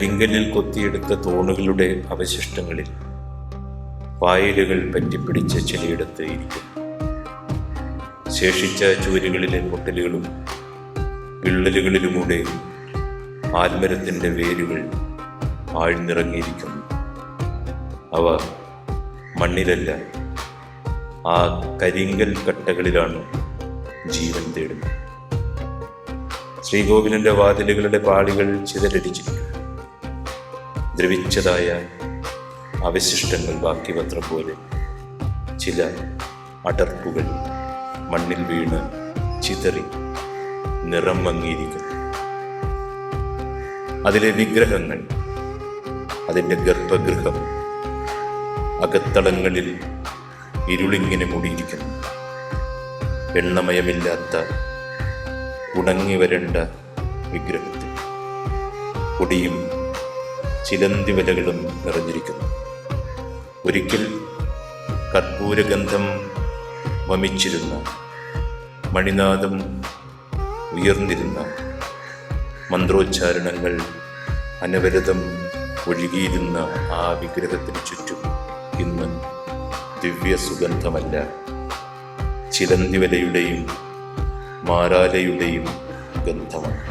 കരിങ്കല്ലിൽ കൊത്തിയെടുത്ത തൂണുകളുടെ അവശിഷ്ടങ്ങളിൽ പായലുകൾ പറ്റിപ്പിടിച്ച ചിലയിടത്ത് ഇരിക്കും. ശേഷിച്ച ചുവരുകളിലെ പൊട്ടലുകളും വിള്ളലുകളിലുമൂടെ ആൽമരത്തിൻ്റെ വേരുകൾ ആഴ്ന്നിറങ്ങിയിരിക്കുന്നു. അവ മണ്ണിലല്ല, ആ കരിങ്കൽ കട്ടകളിലാണ് ജീവൻ തേടുന്നത്. ശ്രീകോവിലിൻ്റെ വാതിലുകളുടെ പാളികൾ ചിതലടിച്ചിരിക്കുന്നു. ദ്രവിച്ചതായ അവശിഷ്ടങ്ങൾ ബാക്കി പത്രം പോലെ ചില അടർപ്പുകൾ മണ്ണിൽ വീണ് ചിതറി നിറം മങ്ങിയിരിക്കുന്നു. അതിലെ വിഗ്രഹങ്ങൾ, അതിൻ്റെ ഗർഭഗൃഹം അകത്തളങ്ങളിൽ ഇരുളിങ്ങനെ മൂടിയിരിക്കുന്നു. എണ്ണമയമില്ലാത്ത ഉണങ്ങി വരേണ്ട വിഗ്രഹത്തിൽ പൊടിയും ചിലന്തി വലകളും നിറഞ്ഞിരിക്കുന്നു. ഒരിക്കൽ കർപ്പൂരഗന്ധം വമിച്ചിരുന്ന, മണിനാദം ഉയർന്നിരുന്ന, മന്ത്രോച്ചാരണങ്ങൾ അനവരതം ഒഴുകിയിരുന്ന ആ വിഗ്രഹത്തിന് ചുറ്റും ഇന്ന് ദിവ്യ സുഗന്ധമല്ല, ചിലന്തി വലയുടെയും മാറാലയുടെയും ഗന്ധമാണ്.